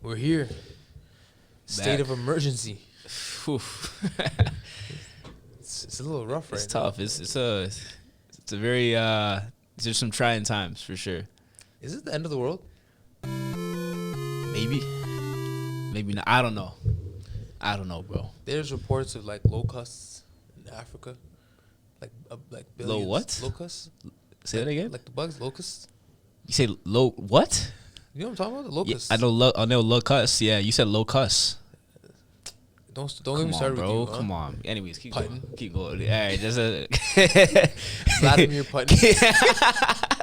We're here. State of emergency. It's a little rough right now. It's tough. It's a very there's some trying times for sure. Is it the end of the world? Maybe not. I don't know, bro. There's reports of like locusts in Africa, like billions. What? Locusts? Say that again. Like the bugs, locusts. You say what? You know what I'm talking about? The locusts. Yeah, I know locusts. Yeah, you said locust. Don't get me started bro. with you, huh? Come on. Anyways, keep Putin. going. Keep going. All right, just Vladimir Putin.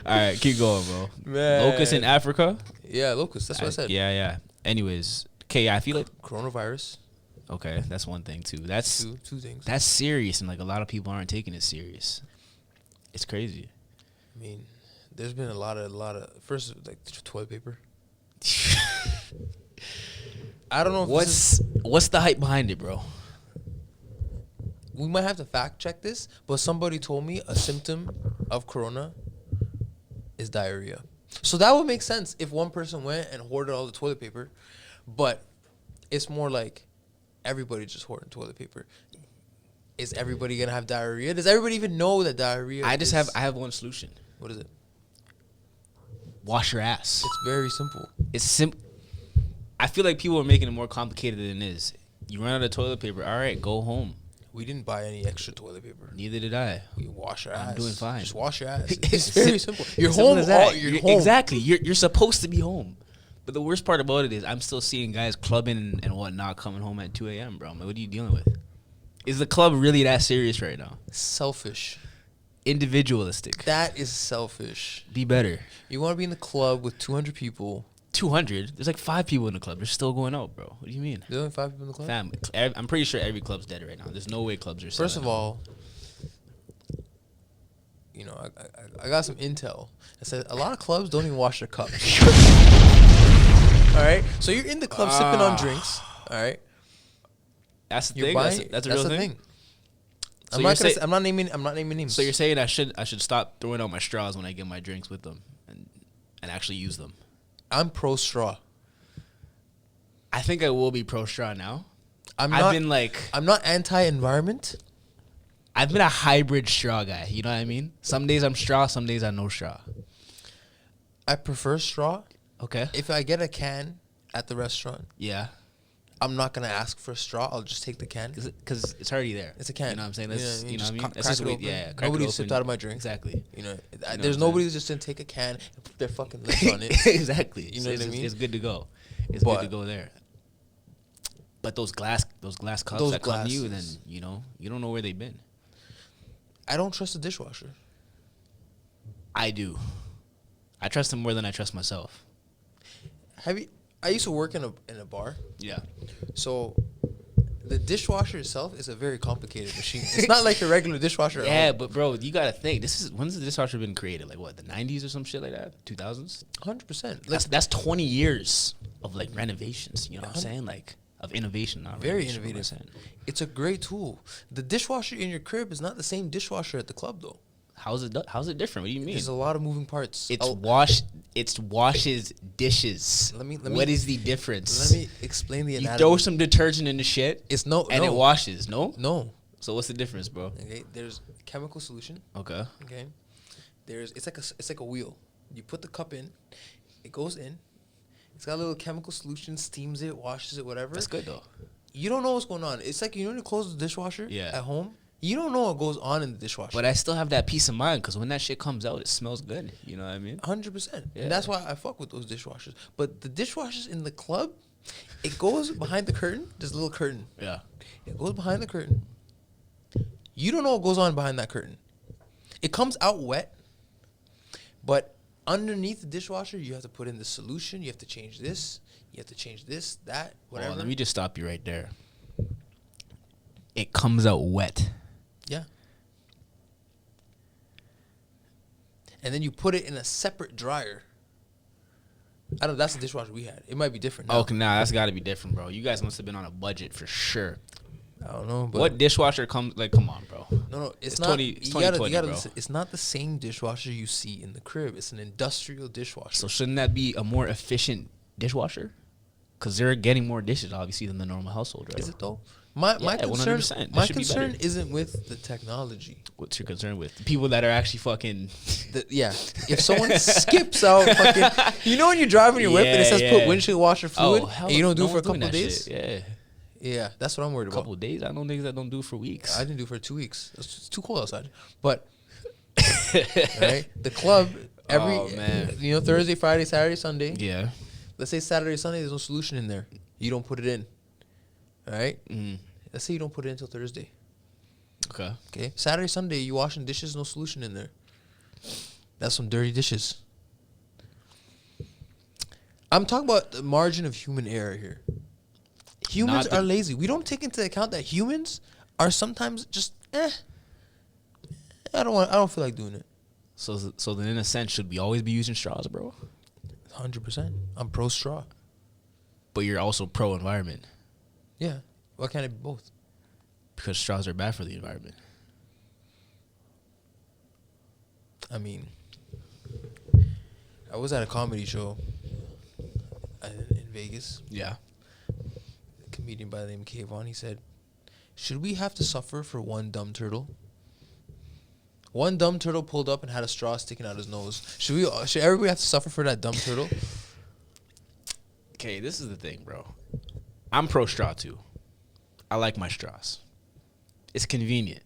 All right, keep going, bro. Man. Locusts in Africa. Yeah, locusts. That's what I said. Yeah. Anyways, okay, I feel like Coronavirus. okay, that's one thing too. That's two things. That's serious, and like a lot of people aren't taking it serious. It's crazy. I mean, there's been a lot of first like toilet paper. I don't know if what's the hype behind it, bro. We might have to fact check this, but somebody told me a symptom of corona is diarrhea. So that would make sense if one person went and hoarded all the toilet paper, but it's more like everybody just hoarding toilet paper. Is everybody gonna have diarrhea? Does everybody even know that diarrhea? I have one solution. What is it? Wash your ass. It's very simple. It's simple. I feel like people are making it more complicated than it is. You run out of toilet paper. All right, go home. We didn't buy any extra toilet paper. Neither did I. We wash our ass. I'm doing fine. Just wash your ass. It's very simple. You're Simple home. as that. You're home. Exactly. You're supposed to be home. But the worst part about it is I'm still seeing guys clubbing and whatnot coming home at 2 a.m., bro. I'm like, what are you dealing with? Is the club really that serious right now? Selfish. Individualistic. That is selfish. Be better. You want to be in the club with 200 people. 200? There's like 5 people in the club. They're still going out, bro. What do you mean? There's only 5 people in the club? Fam, I'm pretty sure every club's dead right now. There's no way clubs are selling. First of all, you know, I got some intel. I said a lot of clubs don't even wash their cups. All right? So you're in the club sipping on drinks. All right? That's the You're thing? buying, That's a real thing? So I'm not naming names. So you're saying I should stop throwing out my straws when I get my drinks with them and actually use them? I'm pro straw. I think I will be pro straw now. I'm not anti-environment. I've been a hybrid straw guy. You know what I mean? Some days I'm straw, some days I'm no straw. I prefer straw. Okay. If I get a can at the restaurant, yeah, I'm not gonna ask for a straw. I'll just take the can because it's already there. It's a can. You know what I'm saying? That's, you know what I mean? Crack That's just it wait. open. Yeah. Nobody sipped out of my drink. Exactly. You know, know there's nobody who's just gonna take a can and put their fucking lips on it. Exactly. You know what I mean? It's good to go. It's good to go there. But those glass cups that come to you, then you don't know where they've been. I don't trust the dishwasher. I do. I trust him more than I trust myself. I used to work in a bar. Yeah. So the dishwasher itself is a very complicated machine. It's not like a regular dishwasher. Yeah, but bro, you gotta think. When's the dishwasher been created? Like what, the 90s or some shit like that? 2000s? 100%. That's 20 years of like renovations. You know what I'm saying? Like of innovation. Not very renovation, innovative. It's a great tool. The dishwasher in your crib is not the same dishwasher at the club though. How's it different? What do you mean? There's a lot of moving parts. It washes dishes. What is the difference? Let me explain the anatomy. You throw some detergent in the shit. It washes. No. So what's the difference, bro? Okay, there's a chemical solution. Okay. It's like a wheel. You put the cup in, it goes in. It's got a little chemical solution, steams it, washes it, whatever. That's good though. You don't know what's going on. It's like when you close the dishwasher at home. You don't know what goes on in the dishwasher. But I still have that peace of mind because when that shit comes out, it smells good. You know what I mean? 100%. Yeah. And that's why I fuck with those dishwashers. But the dishwashers in the club, it goes behind the curtain. There's a little curtain. Yeah. It goes behind the curtain. You don't know what goes on behind that curtain. It comes out wet, but underneath the dishwasher, you have to put in the solution. You have to change this. You have to change this, that, whatever. Let me just stop you right there. It comes out wet. Yeah. And then you put it in a separate dryer. I don't know. That's the dishwasher we had. It might be different now. Okay, that's got to be different, bro. You guys must have been on a budget for sure. I don't know. But what dishwasher comes, like, come on, bro. No, it's not. 2020, you gotta bro. listen. It's not the same dishwasher you see in the crib. It's an industrial dishwasher. So shouldn't that be a more efficient dishwasher? Because they're getting more dishes, obviously, than the normal household, right? Is it though? My concern 100%. my concern isn't with the technology. What's your concern with? The people that are actually fucking... If someone skips out fucking... You know when you're driving your whip and it says put windshield washer fluid and you don't do it for a couple of days? Shit. Yeah, that's what I'm worried about. A couple of days? I know niggas that don't do it for weeks. I didn't do it for 2 weeks. It's too cold outside. But, right? The club, Thursday, Friday, Saturday, Sunday. Yeah. Let's say Saturday, Sunday, there's no solution in there. You don't put it in. All right? Let's say you don't put it in until Thursday. Okay. Saturday, Sunday, you washing dishes, no solution in there. That's some dirty dishes. I'm talking about the margin of human error here. Humans are lazy. We don't take into account that humans are sometimes just I don't feel like doing it. So then, in a sense, should we always be using straws, bro? 100%. I'm pro straw. But you're also pro environment. Yeah. Why can't it be both? Because straws are bad for the environment. I mean, I was at a comedy show in Vegas. Yeah. A comedian by the name of Kayvon, he said, should we have to suffer for one dumb turtle? One dumb turtle pulled up and had a straw sticking out his nose. Should everybody have to suffer for that dumb turtle? Okay, this is the thing, bro. I'm pro straw too. I like my straws. It's convenient.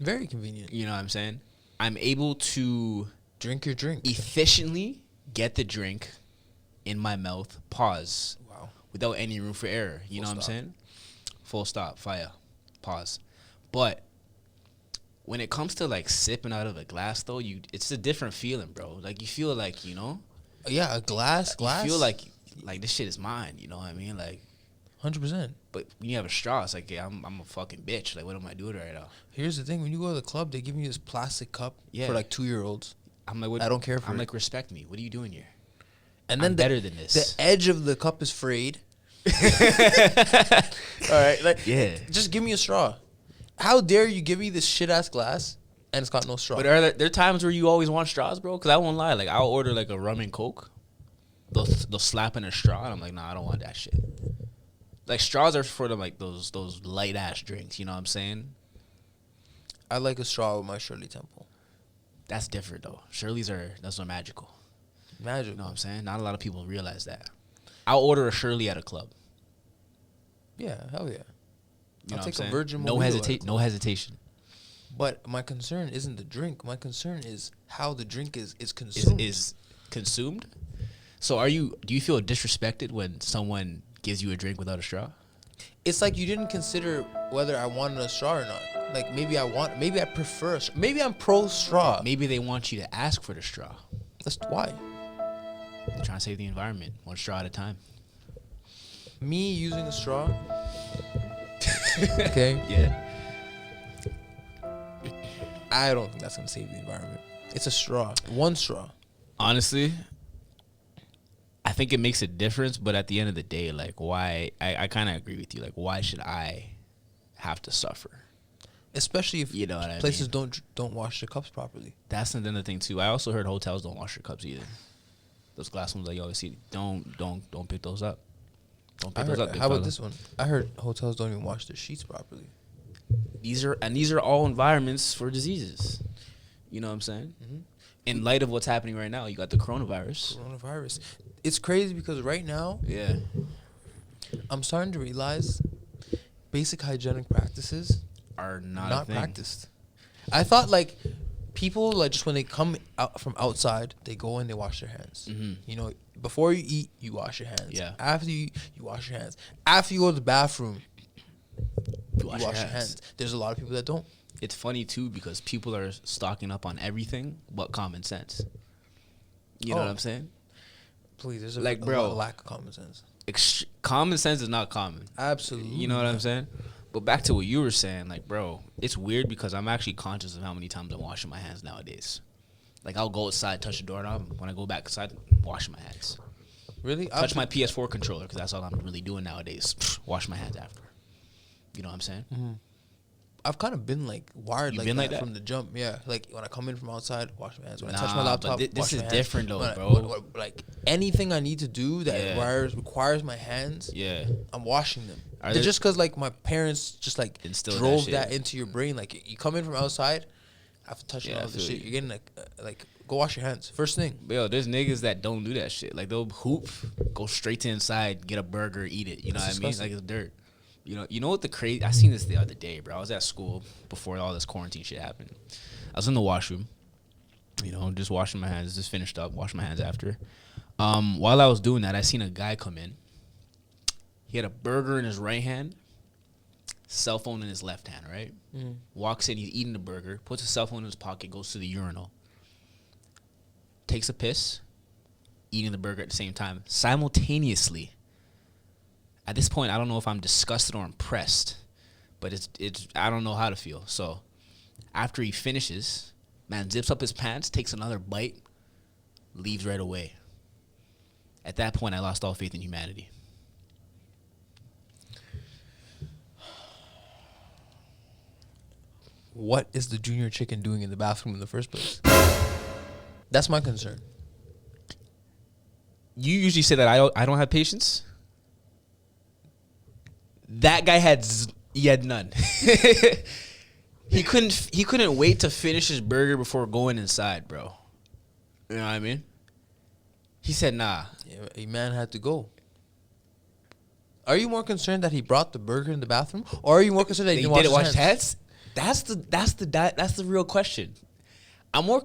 Very convenient. You know what I'm saying? I'm able to drink your drink efficiently, get the drink in my mouth, pause. Wow. Without any room for error. You know what I'm saying? Full stop, fire, pause. But when it comes to like sipping out of a glass, though, it's a different feeling, bro. Like you feel like, you know, yeah, a glass. You feel like this shit is mine. You know what I mean? Like 100%. But when you have a straw, it's like, yeah, I'm a fucking bitch. Like, what am I doing right now? Here's the thing: when you go to the club, they give you this plastic cup for like 2-year-olds. I'm like, I don't care for. I'm like, respect me. What are you doing here? And then better than this. The edge of the cup is frayed. All right, like just give me a straw. How dare you give me this shit ass glass and it's got no straw? But are there times where you always want straws, bro? Because I won't lie, like I'll order like a rum and coke. They'll slap in a straw, and I'm like, nah, I don't want that shit. Like straws are for them, like those light ass drinks. You know what I'm saying? I like a straw with my Shirley Temple. That's different though. Shirley's that's so magical. Magical. You know what I'm saying? Not a lot of people realize that. I'll order a Shirley at a club. Yeah, hell yeah. You I'll take a saying? Virgin No Mojito hesitation. But my concern isn't the drink. My concern is how the drink is consumed. Is consumed? So do you feel disrespected when someone gives you a drink without a straw? It's like you didn't consider whether I wanted a straw or not. Like maybe I prefer maybe I'm pro straw. Maybe they want you to ask for the straw. That's why. They're trying to save the environment, one straw at a time. Me using a straw. Okay. Yeah. I don't think that's gonna save the environment. It's a straw. One straw. Honestly, I think it makes a difference, but at the end of the day, like why I kinda agree with you. Like why should I have to suffer? Especially if you know what places don't wash their cups properly. That's another thing too. I also heard hotels don't wash their cups either. Those glass ones that you always see, don't pick those up. Don't pick those up. How about this one? I heard hotels don't even wash their sheets properly. These are all environments for diseases. You know what I'm saying? Mm-hmm. In light of what's happening right now, you got the coronavirus. It's crazy because right now, I'm starting to realize basic hygienic practices are not practiced. I thought like people like just when they come out from outside, they go in, they wash their hands. Mm-hmm. You know, before you eat, you wash your hands. Yeah. After you wash your hands. After you go to the bathroom, you wash your hands. There's a lot of people that don't. It's funny too because people are stocking up on everything but common sense. You know what I'm saying? Please, there's a lack of common sense. Common sense is not common. Absolutely. You know what I'm saying? But back to what you were saying, like, bro, it's weird because I'm actually conscious of how many times I'm washing my hands nowadays. Like, I'll go outside, touch the doorknob. When I go back inside, washing my hands. Really? Touch my PS4 controller because that's all I'm really doing nowadays. Wash my hands after. You know what I'm saying? Mm-hmm. I've kind of been like wired You've like been that from the jump. Yeah, like when I come in from outside, wash my hands. When I touch my laptop, this is my different hands. though, bro. Like anything I need to do that requires my hands. Yeah, I'm washing them. Just because like my parents just like drove that into your brain. Like you come in from outside, after touching all the shit, you're getting like go wash your hands first thing. But yo, there's niggas that don't do that shit. Like they'll hoop, go straight to inside, get a burger, eat it. You know what I mean? Like it's dirt. You know what the crazy? I seen this the other day, bro. I was at school before all this quarantine shit happened. I was in the washroom, just washing my hands. Just finished up, washing my hands after. While I was doing that, I seen a guy come in. He had a burger in his right hand, cell phone in his left hand, right? Walks in, he's eating the burger, puts his cell phone in his pocket, goes to the urinal, takes a piss, eating the burger at the same time, simultaneously. At this point, I don't know if I'm disgusted or impressed, but it's I don't know how to feel. So after he finishes, man zips up his pants, takes another bite, leaves right away. At that point, I lost all faith in humanity. What is the junior chicken doing in the bathroom in the first place? That's my concern. You usually say that I don't have patience. That guy had none. He couldn't wait to finish his burger before going inside, bro. You know what I mean? He said, "Nah." Yeah, a man had to go. Are you more concerned that he brought the burger in the bathroom, or are you more concerned that he didn't wash his hands? That's the real question. I'm more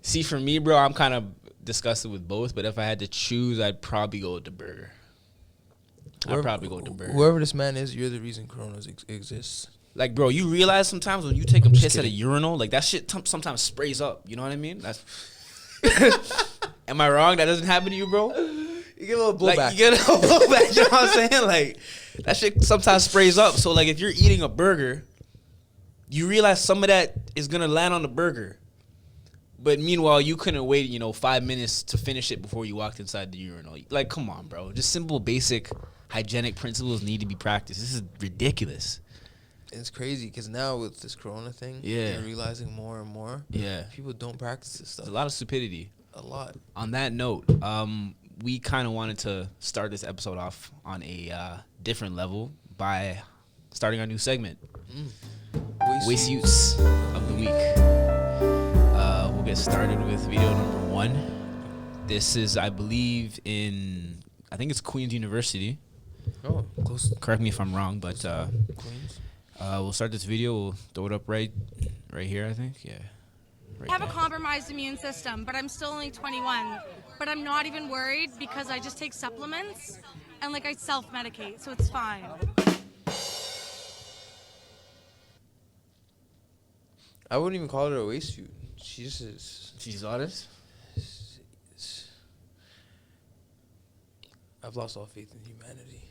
see, for me, bro, I'm kind of disgusted with both. But if I had to choose, I'd probably go with the burger. Whoever this man is, you're the reason Corona exists. Like, bro, you realize sometimes when you take a piss at a urinal, like that shit sometimes sprays up. You know what I mean? That's. Am I wrong? That doesn't happen to you, bro? You get a little blowback. Like, you get a little blowback. You know what I'm saying? Like that shit sometimes sprays up. So like, if you're eating a burger, you realize some of that is gonna land on the burger. But meanwhile, you couldn't wait, 5 minutes to finish it before you walked inside the urinal. Like, come on, bro. Just simple, basic hygienic principles need to be practiced. This is ridiculous. It's crazy because now with this Corona thing, you're realizing more and more. Yeah, people don't practice this stuff. There's a lot of stupidity. A lot. On that note, we kind of wanted to start this episode off on a different level by starting our new segment, Waste Yutes of the Week. We'll get started with video number 1. This is, I believe, I think it's Queen's University. Oh, close. Correct me if I'm wrong, but Queens. We'll start this video. We'll throw it up right here, I think. Yeah. I have a compromised immune system, but I'm still only 21. But I'm not even worried because I just take supplements and I self-medicate, so it's fine. I wouldn't even call her a waste suit. She's honest. I've lost all faith in humanity.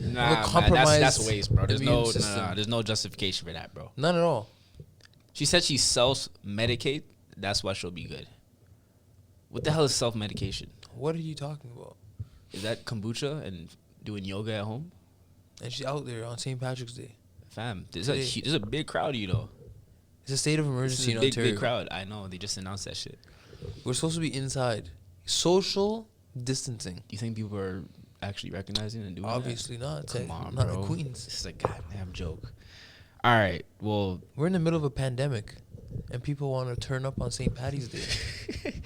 Nah, man, that's waste, bro. There's no justification for that, bro. None at all. She said she self-medicate. That's why she'll be good. What the hell is self-medication? What are you talking about? Is that kombucha and doing yoga at home? And she's out there on St. Patrick's Day. Fam, there's a big crowd of you, though. It's a state of emergency in Ontario. Big crowd. I know. They just announced that shit. We're supposed to be inside. Social distancing. Do you think people are actually recognizing and doing Obviously that? not. Come on, not bro. at Queens. This is a goddamn joke. All right, well, we're in the middle of a pandemic, and people want to turn up on St. Patty's Day.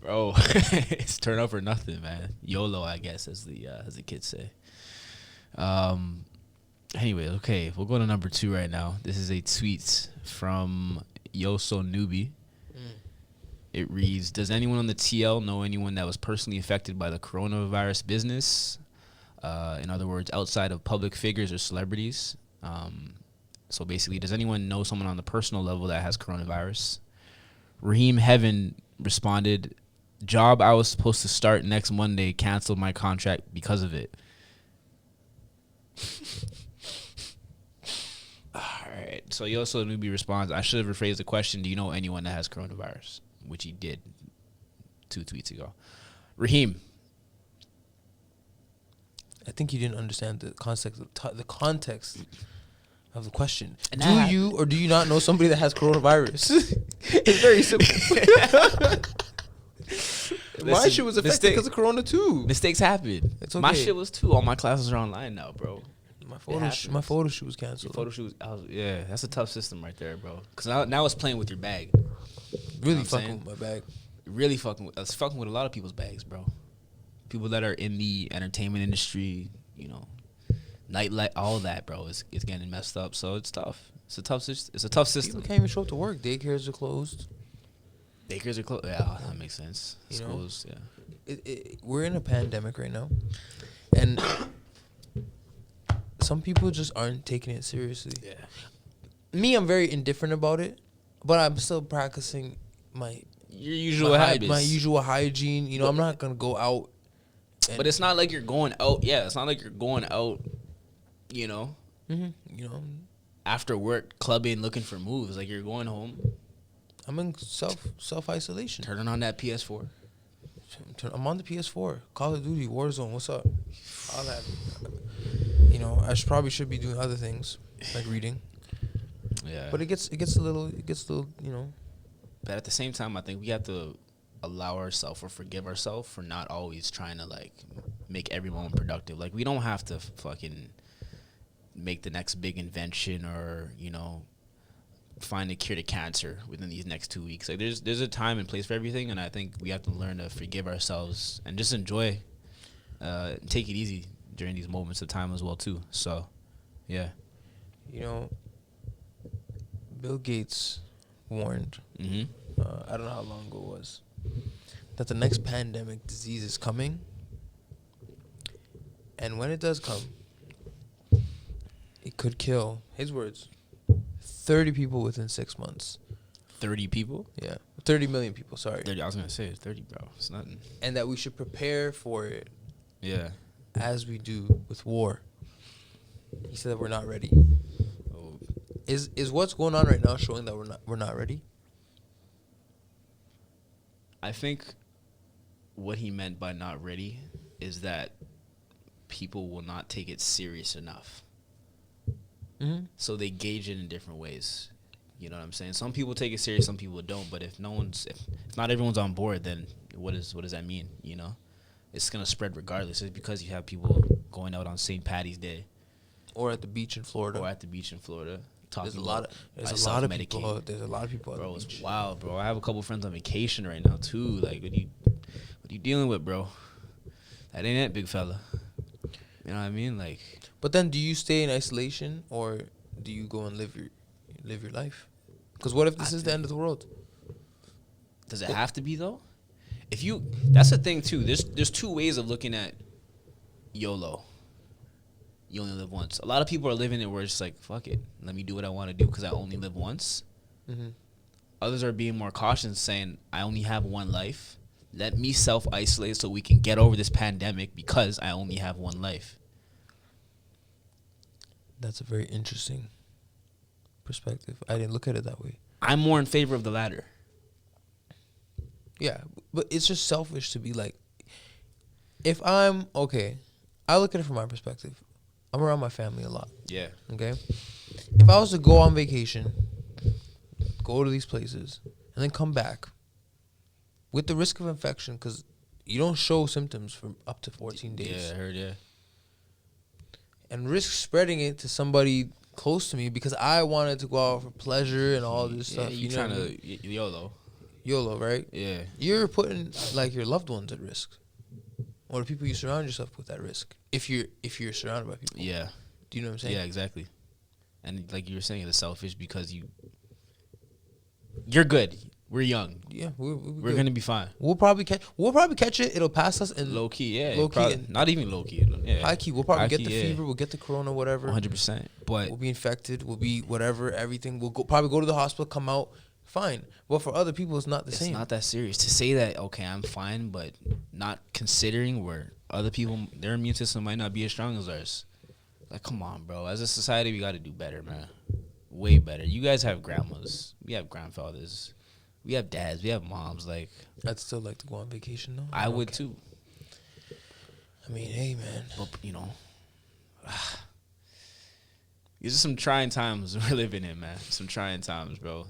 Bro, it's turn up or nothing, man. YOLO, I guess, as the kids say. Anyway, okay, we'll go to number 2 right now. This is a tweet from Yoso Newbie. It reads, "Does anyone on the TL know anyone that was personally affected by the coronavirus business? In other words, outside of public figures or celebrities. So basically, does anyone know someone on the personal level that has coronavirus?" Raheem Heaven responded, "Job I was supposed to start next Monday, canceled my contract because of it." All right. So Yoso Newbie responds, "I should have rephrased the question. Do you know anyone that has coronavirus?" Which he did 2 tweets ago. Raheem. I think you didn't understand the context of the question. And do you or do you not know somebody that has coronavirus? It's very simple. My shit was affected because of corona too. Mistakes happen. It's okay. My shit was too. All my classes are online now, bro. My photo shoot was canceled. Your photo shoot, yeah, that's a tough system right there, bro. Because now it's playing with your bag. Really fucking with my bag. Really it's fucking with a lot of people's bags, bro. People that are in the entertainment industry, you know, nightlife, all that, bro. It's getting messed up. So it's tough. It's a tough system. People can't even show up to work. Daycares are closed. Daycares are closed. Yeah, that makes sense. Schools, yeah. We're in a pandemic right now, and some people just aren't taking it seriously. Yeah. Me, I'm very indifferent about it, but I'm still practicing your usual habits. My usual hygiene. You know, I'm not gonna go out. But it's not like you're going out. Yeah, it's not like you're going out. You know. Mm-hmm. You know. After work, clubbing, looking for moves. Like you're going home. I'm in self isolation. Turning on that PS4. I'm on the PS4. Call of Duty, Warzone. What's up? All that. You know, I probably should be doing other things like reading. Yeah. But it gets a little. You know. But at the same time, I think we have to allow ourselves or forgive ourselves for not always trying to like make every moment productive. Like we don't have to fucking make the next big invention or, you know, find a cure to cancer within these next 2 weeks. Like there's a time and place for everything, and I think we have to learn to forgive ourselves and just enjoy, take it easy during these moments of time as well too. So, yeah. You know, Bill Gates warned. Mm-hmm. I don't know how long ago it was, that the next pandemic disease is coming, and when it does come, it could kill, his words, 30 people within 6 months. 30 people? Yeah. 30 million people, sorry. 30, I was going to say 30, bro. It's nothing. And that we should prepare for it. Yeah. As we do with war. He said that we're not ready. Oh. Is what's going on right now showing that we're not ready? I think what he meant by not ready is that people will not take it serious enough. Mm-hmm. So they gauge it in different ways. You know what I'm saying? Some people take it serious, some people don't. But if not everyone's on board, then what does that mean? You know, it's gonna spread regardless. It's because you have people going out on St. Patty's Day, or at the beach in Florida. There's a lot of people. There's a lot of people. Bro, it's wild, bro. I have a couple friends on vacation right now too. Like, what you dealing with, bro? That ain't it, big fella. You know what I mean? Like. But then, do you stay in isolation or do you go and live your life? Because what if this is the end of the world? Does it have to be though? That's the thing too. There's two ways of looking at YOLO. You only live once. A lot of people are living it where it's like, fuck it, let me do what I want to do because I only live once. Mm-hmm. Others are being more cautious, saying, I only have one life. Let me self-isolate so we can get over this pandemic because I only have one life. That's a very interesting perspective. I didn't look at it that way. I'm more in favor of the latter. Yeah, but it's just selfish to be like, if I'm, okay, I look at it from my perspective. I'm around my family a lot. Yeah. Okay? If I was to go on vacation, go to these places, and then come back with the risk of infection, because you don't show symptoms for up to 14 days. Yeah, I heard, yeah. And risk spreading it to somebody close to me because I wanted to go out for pleasure and all this stuff. You trying to YOLO. YOLO, right? Yeah. You're putting like your loved ones at risk, or the people you surround yourself with at risk. If you're surrounded by people. Yeah. Do you know what I'm saying? Yeah, exactly. And like you were saying, it's selfish because you're good. We're young. Yeah, we're gonna be fine. We'll probably catch it. It'll pass us in low key. Yeah, low key. Not even low key. Yeah. High key. We'll probably get the fever. We'll get the corona, whatever. 100%. But we'll be infected. We'll be whatever. Everything. We'll probably go to the hospital. Come out fine. But for other people, it's not the same. It's not that serious to say that. Okay, I'm fine, but not considering where other people, their immune system might not be as strong as ours. Like, come on, bro. As a society, we got to do better, man. Way better. You guys have grandmas. We have grandfathers. We have dads. We have moms. Like, I'd still like to go on vacation, though. I would too. I mean, hey, man. But, these are some trying times we're living in, man. Some trying times, bro.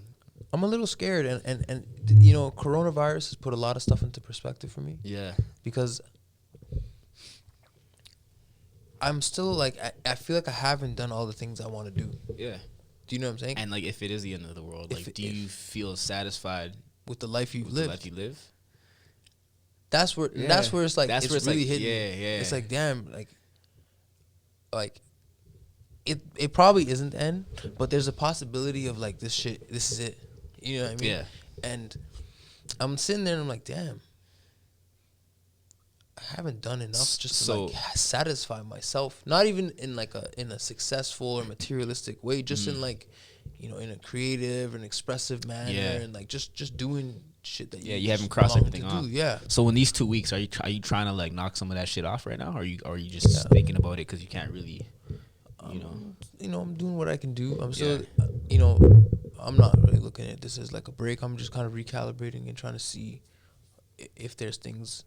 I'm a little scared, and coronavirus has put a lot of stuff into perspective for me. Yeah. Because I'm still, like, I feel like I haven't done all the things I want to do. Yeah. Do you know what I'm saying? And, like, if it is the end of the world, like, do you feel satisfied with the life you live? That's where it's like, it's really hitting. Yeah. It's like, damn, like it probably isn't the end, but there's a possibility of, like, this is it. You know what I mean? Yeah. And I'm sitting there and I'm like, damn, I haven't done enough just to like satisfy myself. Not even in like in a successful or materialistic way, just in like, in a creative and expressive manner, and like just doing shit that you haven't crossed everything off. Yeah. So in these 2 weeks, are you trying to like knock some of that shit off right now, or are you just thinking about it because you can't really, I'm doing what I can do. I'm still, I'm not really looking at this as like a break. I'm just kind of recalibrating and trying to see if there's things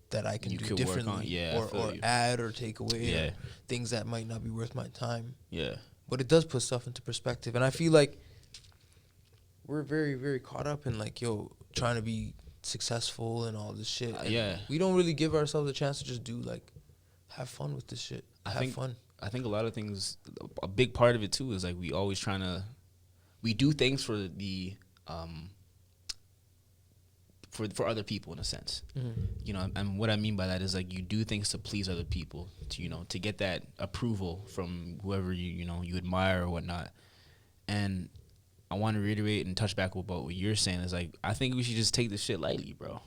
that I can do differently, or add or take away, or things that might not be worth my time. Yeah. But it does put stuff into perspective, and I feel like we're very, very caught up in like, trying to be successful and all this shit. We don't really give ourselves a chance to just have fun with this shit. Have fun. I think a lot of things, a big part of it too is like we do things for the for other people in a sense. Mm-hmm. And what I mean by that is like you do things to please other people, to get that approval from whoever you admire or whatnot. And I want to reiterate and touch back about what you're saying is like, I think we should just take this shit lightly, bro.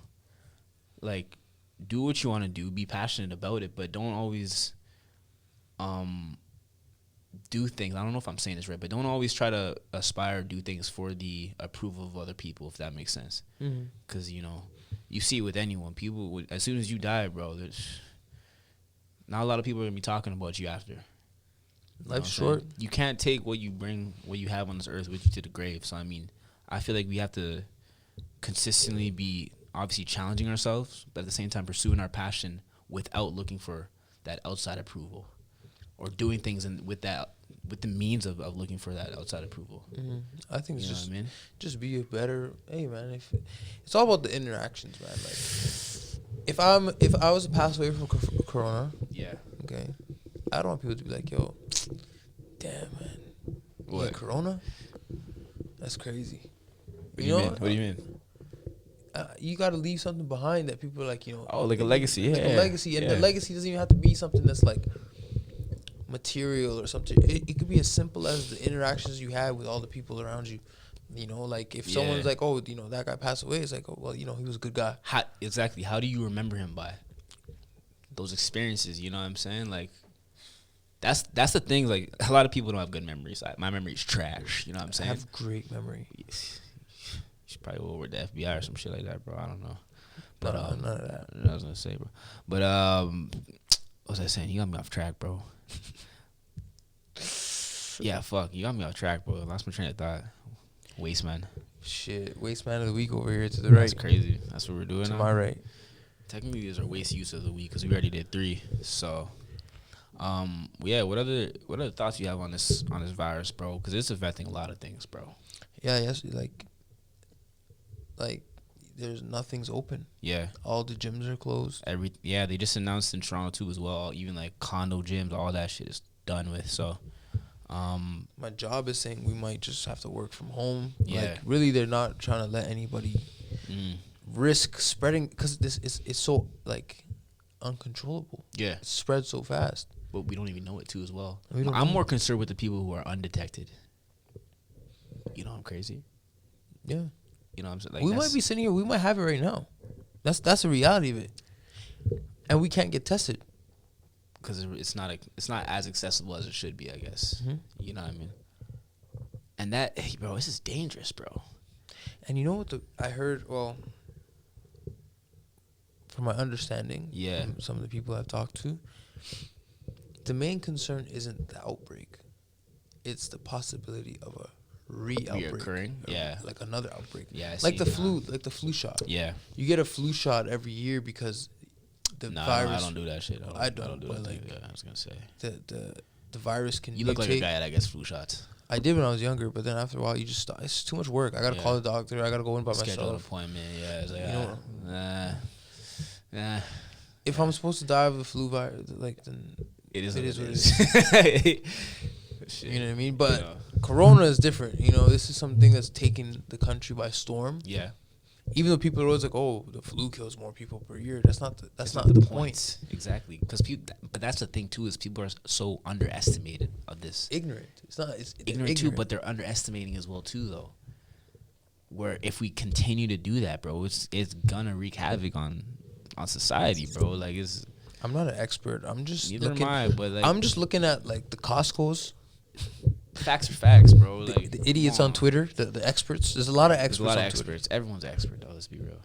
Like, do what you want to do, be passionate about it, but don't always do things. I don't know if I'm saying this right, but don't always try to aspire or do things for the approval of other people, if that makes sense. Because, you see it with anyone. People, as soon as you die, bro, there's not a lot of people are going to be talking about you after. Life's short. You can't take what you have on this earth with you to the grave. So, I mean, I feel like we have to consistently be obviously challenging ourselves, but at the same time pursuing our passion without looking for that outside approval or doing things with the means of looking for that outside approval. I think it's just be a better, hey, man, it's all about the interactions, man. Like, if I was to pass away from corona, okay, I don't want people to be like, yo, damn, man, what, corona? That's crazy. What do you mean? You got to leave something behind that people are like, like a legacy, like a legacy, and the legacy doesn't even have to be something that's like material or something. It could be as simple as the interactions you had with all the people around you. Like if someone's like, oh, that guy passed away, it's like, oh, well, he was a good guy. Exactly. How do you remember him by? Those experiences, you know what I'm saying? Like, that's the thing. Like, a lot of people don't have good memories. My memory is trash. You know what I'm saying? I have great memory. You should probably go over to the FBI or some shit like that, bro. I don't know. But none of that. I was gonna say, bro. But what was I saying? You got me off track, bro. Yeah, fuck. You got me off track, bro. Lost my train of thought. Waste man. Shit, waste man of the week over here to the right. That's crazy. That's what we're doing to now? my right. Technically, these are waste use of the week because we already did 3. So, what other thoughts you have on this virus, bro? Because it's affecting a lot of things, bro. Yeah, yes, like there's nothing's open. Yeah, all the gyms are closed. They just announced in Toronto too as well. Even like condo gyms, all that shit is done with. So, my job is saying we might just have to work from home. Yeah, like, really, they're not trying to let anybody risk spreading because this is so like uncontrollable. Yeah, it spreads so fast. But we don't even know it too as well. I'm more concerned with the people who are undetected. I'm crazy. Yeah. You know what I'm saying? Like, we might be sitting here. We might have it right now. That's the reality of it. And we can't get tested. Because it's not as accessible as it should be, I guess. Mm-hmm. You know what I mean? And that, bro, this is dangerous, bro. And you know what I heard, well, from my understanding, from some of the people I've talked to, the main concern isn't the outbreak. It's the possibility of a re-outbreak. Reoccurring? Yeah. Like another outbreak. Yeah, like the flu shot. Yeah. You get a flu shot every year because the nah, virus. I don't do that shit. I don't do that. like, Yeah, I was gonna say the virus can. You look like a guy that gets flu shots. I did when I was younger, but then after a while, you just stop. It's too much work. I gotta call the doctor. I gotta go in by Schedule myself. an appointment. Yeah, it's like If I'm supposed to die of the flu virus, like then it is what it it is. You know what I mean? But Corona is different. You know, this is something that's taken the country by storm. Yeah. Even though people are always like, "Oh, the flu kills more people per year," that's not the point. Exactly, because but that's the thing too, is people are so underestimated of this. Ignorant. It's ignorant too, but they're underestimating as well too, though. Where if we continue to do that, bro, it's gonna wreak havoc on society, bro. Like I'm not an expert. I'm just neither am I, but like I'm just looking at like the Costco's. Facts are facts, bro. Like the idiots on Twitter, the experts. There's a lot of experts. There's a lot of experts. Twitter. Everyone's an expert, though. Let's be real.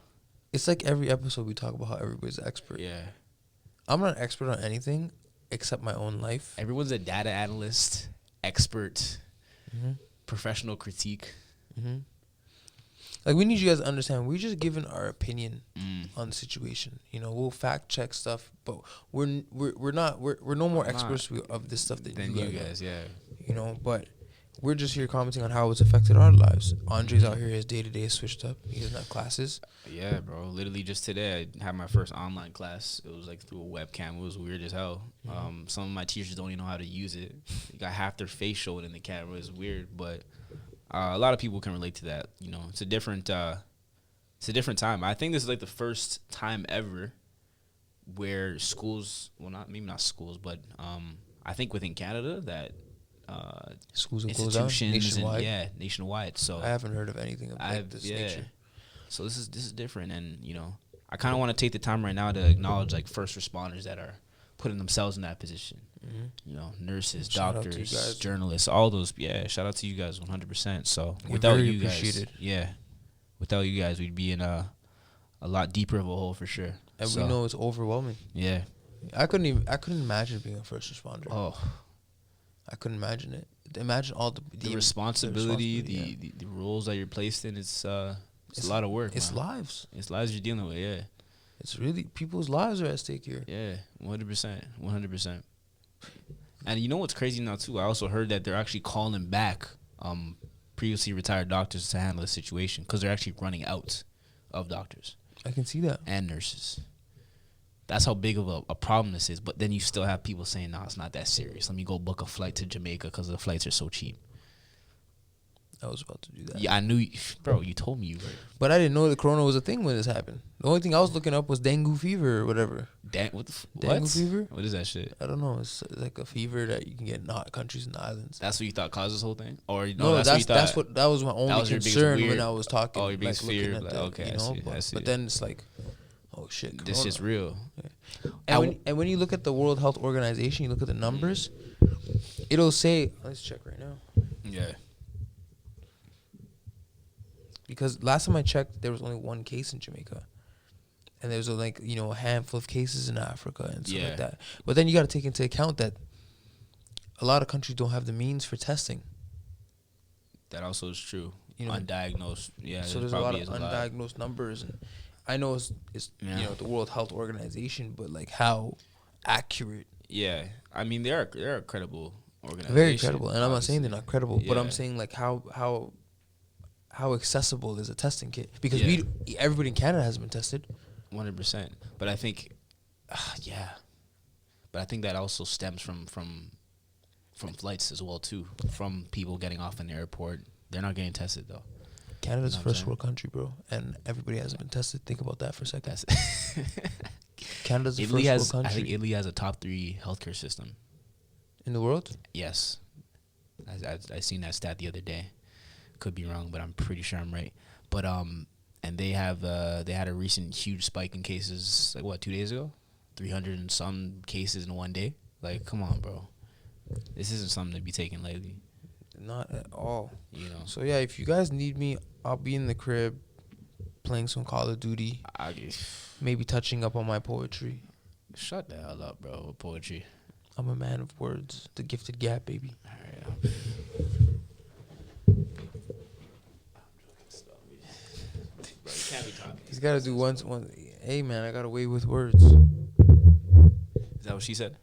It's like every episode we talk about how everybody's an expert. Yeah. I'm not an expert on anything except my own life. Everyone's a data analyst, expert, professional critique. Mm-hmm. Like, we need you guys to understand, we're just giving our opinion on the situation. You know, we'll fact check stuff, but we're no more experts of this stuff than you guys. Yeah. You know, but we're just here commenting on how it's affected our lives. Andre's out here, his day-to-day is switched up. He doesn't have classes. Yeah, bro. Literally just today, I had my first online class. It was like through a webcam. It was weird as hell. Some of my teachers don't even know how to use it. They got half their face showing in the camera. It's weird, but a lot of people can relate to that. You know, it's a different time. I think this is like the first time ever where schools, well, maybe not schools, but I think within Canada that schools have closed down nationwide. Nationwide. So I haven't heard of anything of this nature. So this is different, and you know, I kind of want to take the time right now to acknowledge like first responders that are putting themselves in that position. You know, nurses, doctors, journalists, all those. Yeah, shout out to you guys, 100%. So without you guys, without you guys, we'd be in a lot deeper of a hole for sure. And we know it's overwhelming. Yeah, I couldn't imagine being a first responder. Oh, I couldn't imagine it. Imagine all the responsibility, the roles that you're placed in. It's a lot of work. It's lives. It's lives you're dealing with. Yeah, it's really people's lives are at stake here. Yeah, 100%. And you know what's crazy now too? I also heard that they're actually calling back previously retired doctors to handle the situation because they're actually running out of doctors. I can see that. And nurses. That's how big of a problem this is. But then you still have people saying, "No, it's not that serious. Let me go book a flight to Jamaica because the flights are so cheap." I was about to do that. Yeah, I knew, bro. You told me you were. But I didn't know the corona was a thing when this happened. The only thing I was looking up was dengue fever or whatever. What? Dengue fever? What is that shit? I don't know. It's like a fever that you can get in countries and islands. That's what you thought caused this whole thing, or no? That was my only concern when I was talking. Oh, your biggest fear. Like, okay, I see. But then it's like, oh shit, corona. This is real. Yeah. And when you look at the World Health Organization, you look at the numbers. It'll say, let's check right now. Yeah. Because last time I checked, there was only one case in Jamaica. And there was a handful of cases in Africa and stuff like that. But then you got to take into account that a lot of countries don't have the means for testing. That also is true. You know, undiagnosed. Yeah. So there's a lot of undiagnosed numbers. And I know it's the World Health Organization, but like how accurate. Yeah. I mean, they're a credible organization. Very credible. And I'm not saying they're not credible, but I'm saying like how accessible is a testing kit? Because everybody in Canada has been tested. 100%. But I think, But I think that also stems from flights as well too. From people getting off in the airport, they're not getting tested though. Canada's a first world country, bro, and everybody hasn't been tested. Think about that for a second. Canada's a first world country. I think Italy has a top 3 healthcare system in the world. Yes, I seen that stat the other day. Could be wrong, but I'm pretty sure I'm right. But and they had a recent huge spike in cases, like what, 2 days ago, 300 and some cases in one day. Like, come on, bro, this isn't something to be taken lightly. Not at all. You know. So yeah, if you guys need me, I'll be in the crib, playing some Call of Duty. Maybe touching up on my poetry. Shut the hell up, bro. With poetry. I'm a man of words. The gifted gap, baby. All right. Bro, you can't be talking. He's got to do one. Hey, man, I got away with words. that what she said?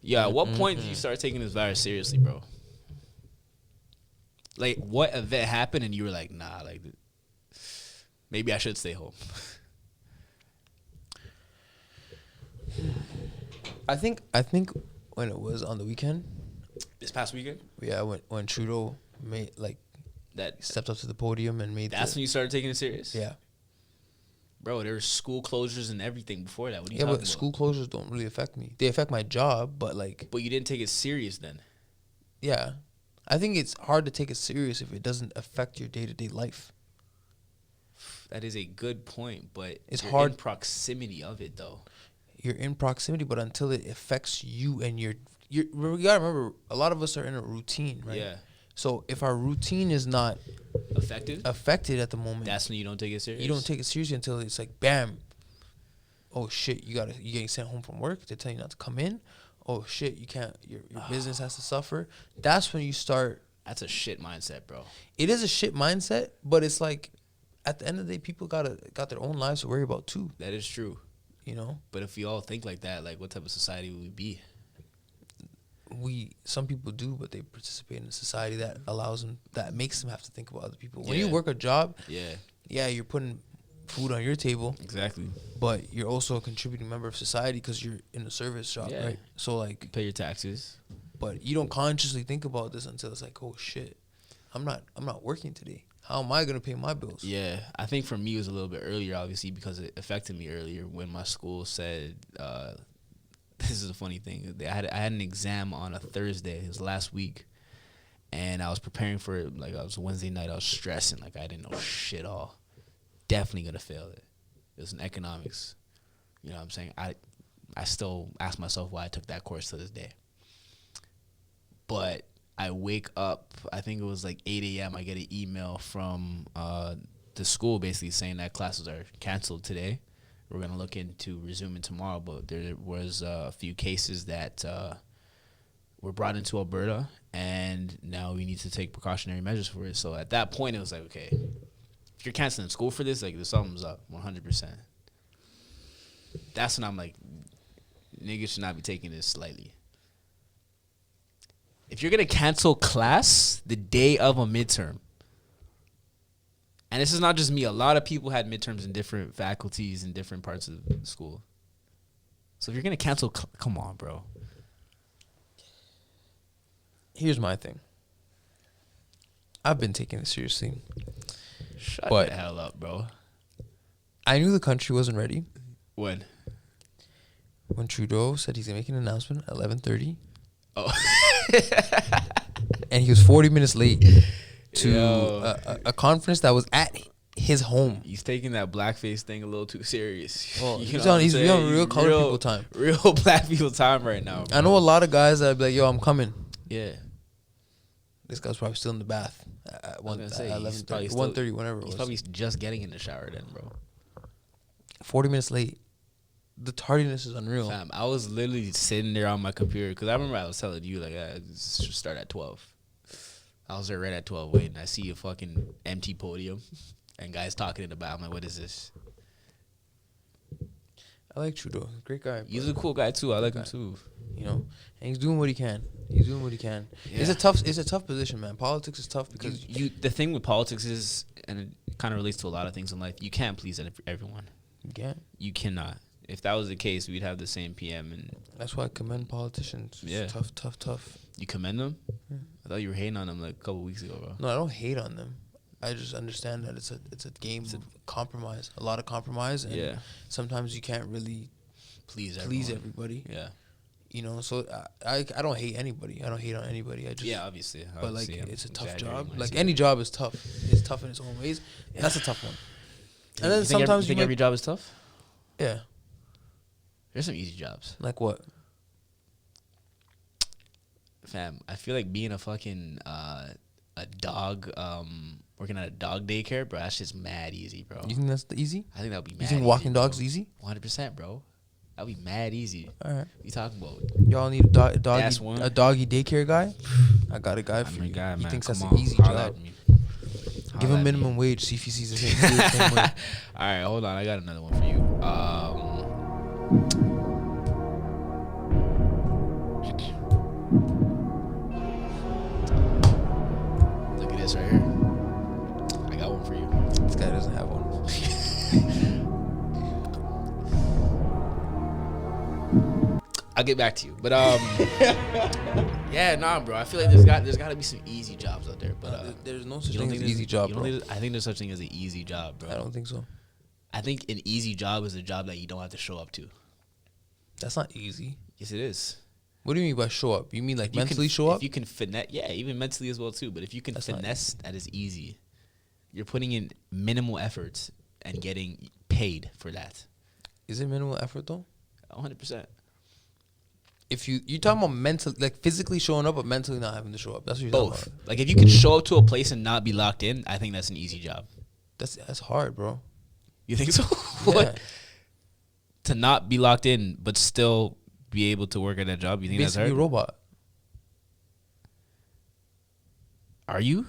Yeah. At what point did you start taking this virus seriously, bro? Like, what event happened and you were like, nah, like, maybe I should stay home? I think when it was on the weekend, this past weekend, yeah, when Trudeau made that stepped up to the podium and made that's when you started taking it serious. Yeah, bro, there were school closures and everything before that. What are you talking about? School closures don't really affect me. They affect my job, but you didn't take it serious then. Yeah, I think it's hard to take it serious if it doesn't affect your day-to-day life. That is a good point, but it's you're hard in proximity of it though. You're in proximity, but until it affects you and you gotta remember, a lot of us are in a routine, right? Yeah. So if our routine is not affected at the moment, that's when you don't take it serious. You don't take it seriously until it's like, bam. Oh shit, you're getting sent home from work. They tell you not to come in. Oh shit, you can't. Your business has to suffer. That's when you start. That's a shit mindset, bro. It is a shit mindset, but it's like, at the end of the day, people got their own lives to worry about too. That is true. You know, but if we all think like that, like, what type of society would we be? Some people do, but they participate in a society that allows them, that makes them have to think about other people. When you work a job, you're putting food on your table, exactly, but you're also a contributing member of society because you're in a service job, right? So like, you pay your taxes, but you don't consciously think about this until it's like, oh shit, I'm not working today. How am I going to pay my bills? Yeah, I think for me it was a little bit earlier, obviously, because it affected me earlier when my school said, this is a funny thing. I had an exam on a Thursday. It was last week. And I was preparing for it. Like, it was Wednesday night. I was stressing. Like, I didn't know shit all. Definitely going to fail it. It was in economics. You know what I'm saying? I still ask myself why I took that course to this day. But I wake up, I think it was like 8 a.m. I get an email from the school basically saying that classes are canceled today. We're going to look into resuming tomorrow, but there was a few cases that were brought into Alberta, and now we need to take precautionary measures for it. So at that point, it was like, okay, if you're canceling school for this, like, there's something's up 100%. That's when I'm like, niggas should not be taking this lightly. If you're going to cancel class the day of a midterm, and this is not just me, a lot of people had midterms in different faculties in different parts of the school. So if you're going to cancel, come on, bro. Here's my thing. I've been taking it seriously. Shut the hell up, bro. I knew the country wasn't ready. When? When Trudeau said he's going to make an announcement at 11:30. Oh. And he was 40 minutes late to a conference that was at his home. He's taking that blackface thing a little too serious. Well, he's on real colored people time. Real black people time right now, bro. I know a lot of guys that be like, yo, I'm coming. Yeah. This guy's probably still in the bath at 11:30, 1:30, whenever it was. He's probably just getting in the shower then, bro. 40 minutes late. The tardiness is unreal. Fam, I was literally sitting there on my computer because I remember I was telling you, like, I should start at 12. I was there right at 12 waiting. I see a fucking empty podium and guys talking in the back. I'm like, what is this? I like Trudeau. Great guy. He's a cool guy, too. I like him, too. You know, and he's doing what he can. Yeah. It's a tough position, man. Politics is tough because the thing with politics is, and it kind of relates to a lot of things in life, you can't please everyone. You can't. You cannot. If that was the case, we'd have the same PM. And that's why I commend politicians. It's tough. You commend them? Yeah. I thought you were hating on them like a couple weeks ago, bro. No, I don't hate on them. I just understand that it's a game of compromise, a lot of compromise, and sometimes you can't really please everybody. Yeah, you know. So I don't hate anybody. I don't hate on anybody. I just obviously. But like, it's a tough job. Like any job is tough. It's tough in its own ways. Yeah. That's a tough one. And then sometimes you think every job is tough. Yeah. There's some easy jobs. Like what? Fam, I feel like being a fucking a dog, working at a dog daycare, bro, that's just mad easy, bro. You think that's easy? I think that would be mad easy. You think walking dogs easy? 100%, bro. That would be mad easy. All right. What you talking about? Y'all need a doggy daycare guy? I got a guy for you. Guy, he man. thinks that's an easy job. Give him minimum wage, see if he sees the same way. All right, hold on. I got another one for you. this right here. I got one for you. This guy doesn't have one. I'll get back to you, but yeah, nah, bro. I feel like there's got to be some easy jobs out there, but there's no such thing as an easy job, bro. I think there's such thing as an easy job, bro. I don't think so. I think an easy job is a job that you don't have to show up to. That's not easy. Yes, it is. What do you mean by show up? You mean like mentally show up? If you can finesse, yeah, even mentally as well too. But if you can finesse, that is easy. You're putting in minimal efforts and getting paid for that. Is it minimal effort though? 100%. If you're talking about mentally, like physically showing up, but mentally not having to show up. That's what you're Both. talking about. Like if you can show up to a place and not be locked in, I think that's an easy job. That's hard, bro. You think so? Yeah. To not be locked in, but still be able to work at that job. You think Basically that's hard? a robot. Are you?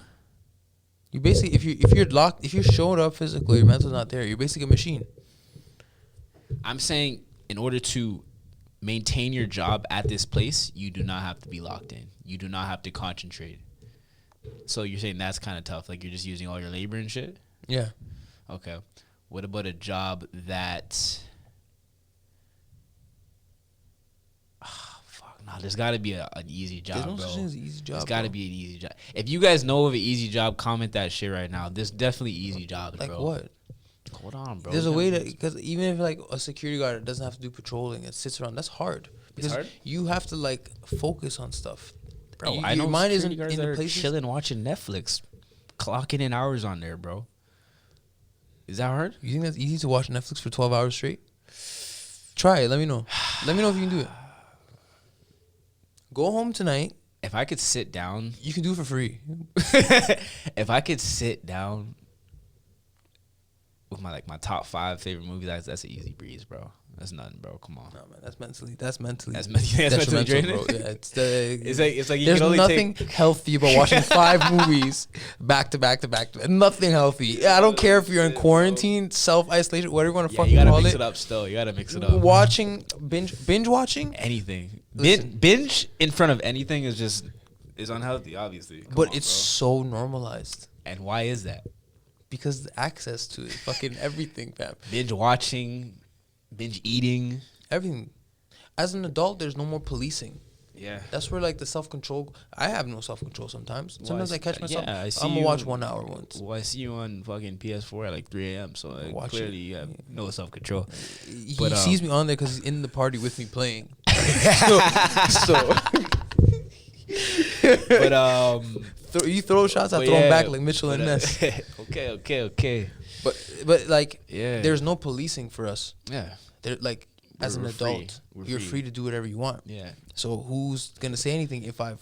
You basically, if you're locked, if you're showing up physically, your mental's not there. You're basically a machine. I'm saying in order to maintain your job at this place, you do not have to be locked in. You do not have to concentrate. So you're saying that's kind of tough. Like you're just using all your labor and shit? Yeah. Okay. What about a job that... Nah, there's got to be an easy job, There's no bro. such thing as an easy job. There's got to be an easy job. If you guys know of an easy job, comment that shit right now. There's definitely easy jobs, like bro. what? Hold on, bro. There's a way to, because even if like a security guard doesn't have to do patrolling, it sits around. That's hard. Because hard? you have to like focus on stuff. Bro, You- I know your mind isn't security guards in that the are places. chilling watching Netflix, clocking in hours on there, bro. Is that hard? You think that's easy to watch Netflix for 12 hours straight? Try it. Let me know. Let me know if you can do it. Go home tonight. If I could sit down, You can do it for free. if I could sit down with my top 5 favorite movies, that's an easy breeze, bro. That's nothing, bro. Come on. No, man, that's mentally Mentally detrimental, draining. bro. Yeah, it's It's like you there's can only nothing healthy about watching 5 movies back to back to back. Nothing healthy. I don't care if you're in quarantine, self-isolation, whatever you want to you fucking gotta call mix it. it up still. You gotta mix it up. Watching binge watching, Anything. Listen. Binge in front of anything is unhealthy, obviously. Come but on, it's bro. so normalized And why is that? because the access to it, fucking everything, fam. Binge watching, binge eating. Everything. As an adult, there's no more policing. Yeah. That's where like the self-control. I have no self-control sometimes. Sometimes I catch myself. Yeah, I see I'm gonna you- watch 1 hour once. Well, I see you on fucking PS4 at like 3 a.m. So like, Watch clearly it. you have no self-control. He But, sees me on there because he's in the party with me playing. But You throw shots, I but throw them yeah, back like Mitchell but, and Ness. okay. But like, Yeah. there's no policing for us. Yeah. There like, as an We're free. adult, We're you're free. free to do whatever you want. Yeah. So who's gonna say anything if I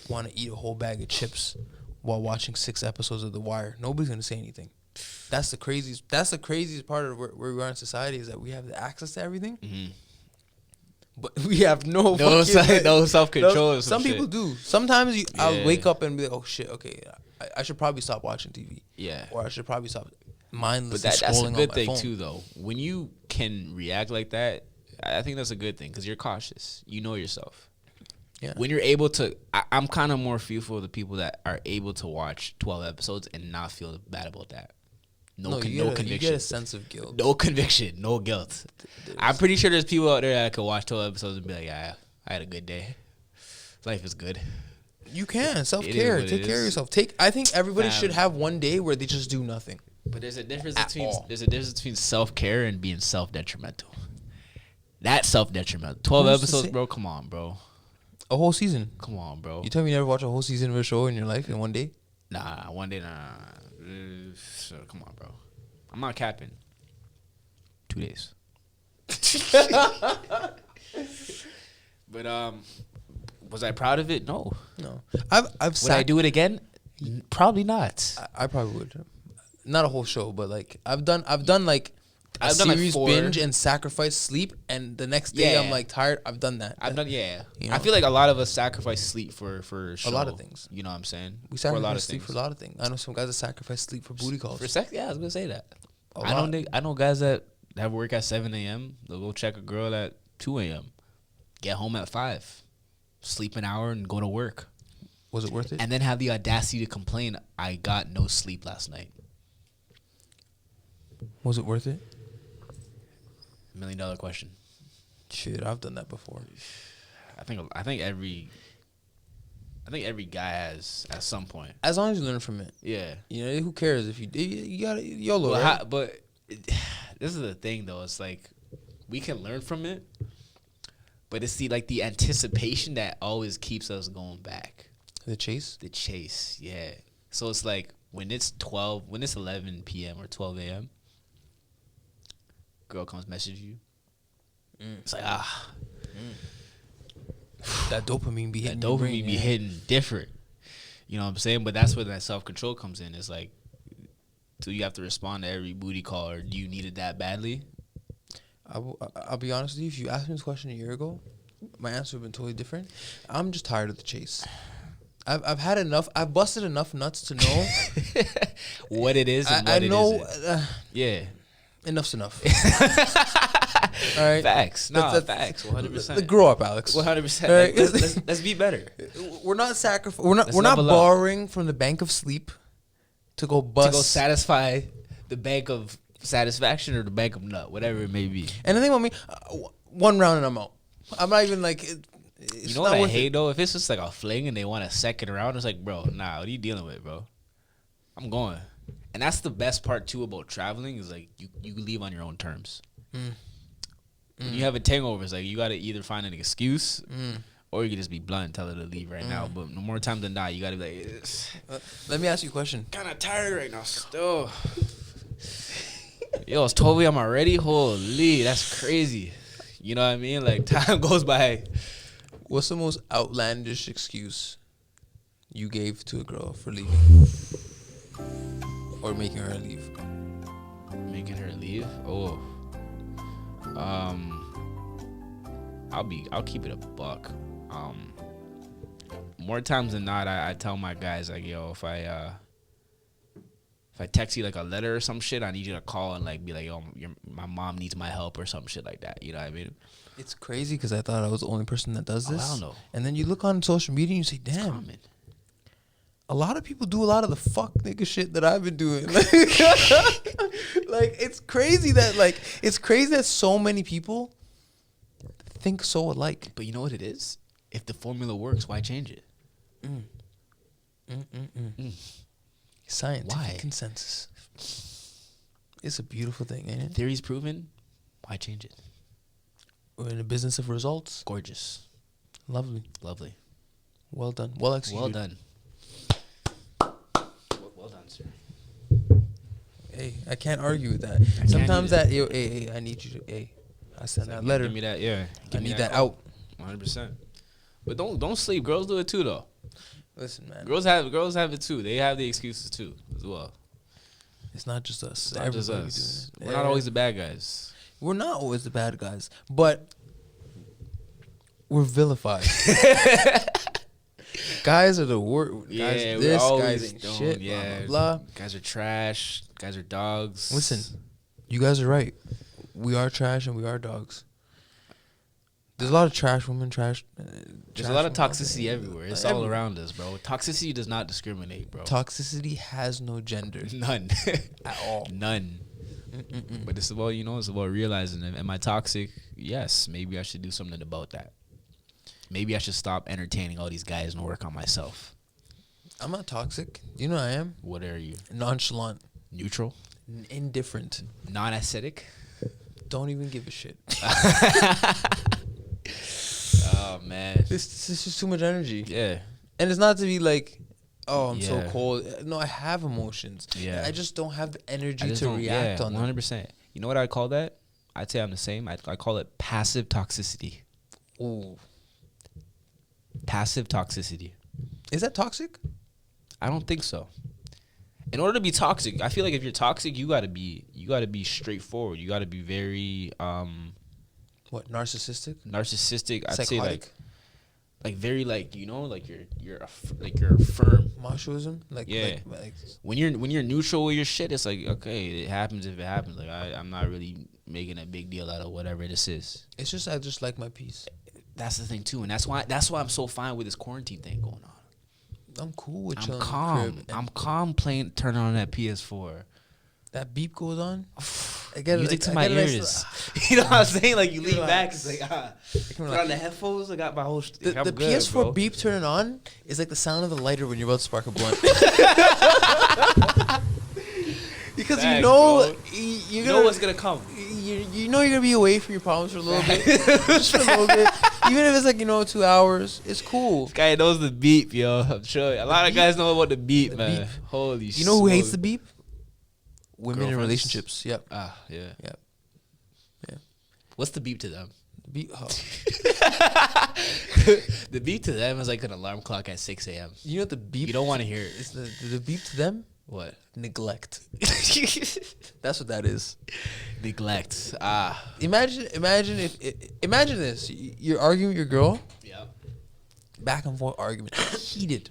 want to eat a whole bag of chips while watching 6 episodes of The Wire? Nobody's gonna say anything. That's the craziest. That's the craziest part of where we are in society is that we have the access to everything, but we have no No fucking, self-control. or Some shit. people do. Sometimes I'll Yeah. wake up and be like, "Oh shit, okay, I should probably stop watching TV." Yeah. Or I should probably stop But mindlessly that's scrolling a on good my thing phone. too, though. When you can react like that, I think that's a good thing because you're cautious. You know yourself. Yeah. When you're able to, I'm kind of more fearful of the people that are able to watch 12 episodes and not feel bad about that. No You conviction. get a sense of guilt. No conviction. No guilt. I'm pretty sure there's people out there that could watch 12 episodes and be like, yeah, I had a good day. Life is good. You can self-care. what it Take care of is. yourself. I think everybody Fam. should have one day where they just do nothing. But there's a difference At between all. self-care and being self-detrimental. That's self-detrimental. 12 Who's to episodes, say- bro. Come on, bro. A whole season. Come on, bro. You tell me you never watch a whole season of a show in your life in one day? Nah, one day, nah. Come on, bro. I'm not capping. 2 days. But was I proud of it? No. No. I've Would I do it again? Probably not. I probably would. Not a whole show, but like I've done like a I've done, like, series 4. binge and sacrifice sleep, and the next day Yeah. I'm like tired. I've done that. I've done, yeah. You know? I feel like a lot of us sacrifice sleep for show. A lot of things. You know what I'm saying? We For a lot sacrifice of sleep things. for a lot of things. I know some guys that sacrifice sleep for booty calls. For sex, yeah, I was gonna say that. A I lot. know guys that work at 7 a.m. They'll go check a girl at 2 a.m. Get home at 5, sleep an hour, and go to work. Was it worth it? And then have the audacity to complain, I got no sleep last night. Was it worth it? $1 million question. Shit, I've done that before. I think every guy has at some point. As long as you learn from it. Yeah. You know, who cares if you got it YOLO, But, right? This is the thing though. It's like we can learn from it, but it's the anticipation that always keeps us going back. The chase? The chase, yeah. So it's like when it's 11 p.m. or 12 a.m., girl comes message you. It's like, that dopamine be hitting. That dopamine be hitting different. You know what I'm saying? But that's where that self-control comes in. It's like, do you have to respond to every booty call, or do you need it that badly? I'll be honest with you. If you asked me this question a year ago, my answer would have been totally different. I'm just tired of the chase. I've had enough. I've busted enough nuts to know what it is and I know. Yeah. Enough's enough. All right. Facts. No, facts. 100%. Grow up, Alex. 100%. Right? Let's be better. We're not We're not borrowing from the bank of sleep to go bust. To go satisfy the bank of satisfaction or the bank of nut, whatever it may be. And the thing about me, one round and I'm out. I'm not even like. You know what I hate though? If it's just like a fling and they want a second round, it's like, bro, nah, what are you dealing with, bro? I'm going. And that's the best part too about traveling is like you leave on your own terms. When you have a hangover, it's like you gotta either find an excuse or you can just be blunt and tell her to leave right now. But no more time than not, you gotta be like, let me ask you a question. Kinda tired right now still. Yo, it's 12 a.m. already? Holy, that's crazy. You know what I mean? Like time goes by. What's the most outlandish excuse you gave to a girl for leaving? Or making her leave? Making her leave? Oh. I'll keep it a buck. More times than not, I tell my guys like, yo, if I text you like a letter or some shit, I need you to call and like be like, yo, my mom needs my help or some shit like that. You know what I mean? It's crazy because I thought I was the only person that does this. I don't know. And then you look on social media and you say, damn. A lot of people do a lot of the fuck nigga shit that I've been doing. Like, it's crazy that so many people think so alike. But you know what it is? If the formula works, why change it? Scientific consensus. It's a beautiful thing, ain't it? Theory's proven. Why change it? We're in the business of results. Gorgeous. Lovely. Well done. Well executed. Well done. Well done, sir. Hey, I can't argue with that. Sometimes I need you to, I send that letter. Give me that, yeah. I need that out. 100%. But don't sleep. Girls do it too, though. Listen, man. Girls have it too. They have the excuses too, as well. It's not just us. It's not just us. We're not always the bad guys. We're not always the bad guys, but we're vilified. Guys are the worst. Yeah, guys, this guys ain't don't. shit. Yeah, blah, blah, blah. Guys are trash. Guys are dogs. Listen, you guys are right. We are trash and we are dogs. There's a lot of trash women, There's a lot of toxicity everywhere. It's all around us, bro. Toxicity does not discriminate, bro. Toxicity has no gender. None. At all. None. But it's about, it's about realizing, am I toxic? Yes. Maybe I should do something about that. Maybe I should stop entertaining all these guys and work on myself. I'm not toxic. You know I am? What are you? Nonchalant. Neutral? Indifferent. Non-acidic? Don't even give a shit. Oh, man. This is just too much energy. Yeah. And it's not to be like, oh, I'm so cold. No, I have emotions. Yeah. I just don't have the energy to react on them. 100%. You know what I'd call that? I'd say I'm the same. I call it passive toxicity. Ooh. Passive toxicity. Is that toxic? I don't think so. In order to be toxic, I feel like if you're toxic, you gotta be straightforward. You gotta be very what, narcissistic? Narcissistic. I'd Psychotic? say like very like you're firm. Machoism? Like when you're neutral with your shit, it's like, okay, it happens if it happens. Like I'm not really making a big deal out of whatever this is. It's just I just like my peace. That's the thing too, and that's why I'm so fine with this quarantine thing going on. I'm cool with I'm chilling. calm. I'm calm playing, turning on that PS4. That beep goes on. Music to my ears. You know what I'm saying? Like you lean back, it's like put on the headphones. I got my whole. The PS4 bro. Beep turning on is like the sound of the lighter when you're about to spark a blunt. Because thanks, you know you know what's gonna come. You know you're gonna be away from your problems for a little bit, just for a little bit. Even if it's like 2 hours, it's cool. This guy knows the beep, yo. I'm sure a lot of guys know about the beep, man. Beep. Holy shit. You know who hates the beep? Women in relationships. Yep. Yeah. Yep. Yeah. What's the beep to them? The beep. Oh. The beep to them is like an alarm clock at 6 a.m. You know what the beep? You don't want to hear it. It's the beep to them. What? Neglect. That's what that is. Neglect. Imagine this. You're arguing with your girl. Yeah. Back and forth argument. Heated.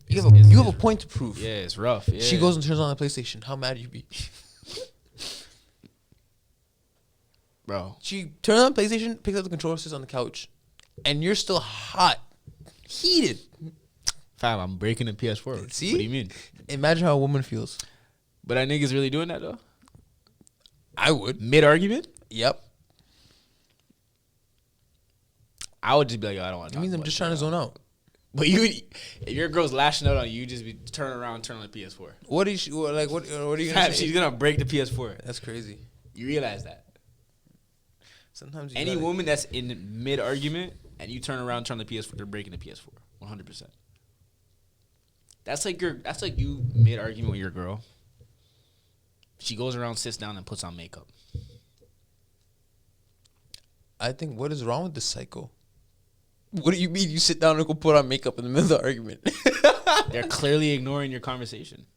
You have a point to prove. Yeah, it's rough. Yeah. She goes and turns on the PlayStation. How mad you be? Bro. She turns on the PlayStation, picks up the controller, sits on the couch. And you're still hot. Heated. Fam, I'm breaking the PS4. See? What do you mean? Imagine how a woman feels. But are niggas really doing that, though? I would. Mid-argument? Yep. I would just be like, yo, I don't want to. It means I'm just trying to zone out. But if your girl's lashing out on you, just be turn around, turn on the PS4. What are you gonna say? She's gonna break the PS4. That's crazy. You realize that? Sometimes any woman that's in mid argument and you turn around, turn the PS4, they're breaking the PS4. 100%. That's like you mid argument with your girl. She goes around, sits down, and puts on makeup. I think what is wrong with this cycle? What do you mean you sit down and go put on makeup in the middle of the argument? They're clearly ignoring your conversation.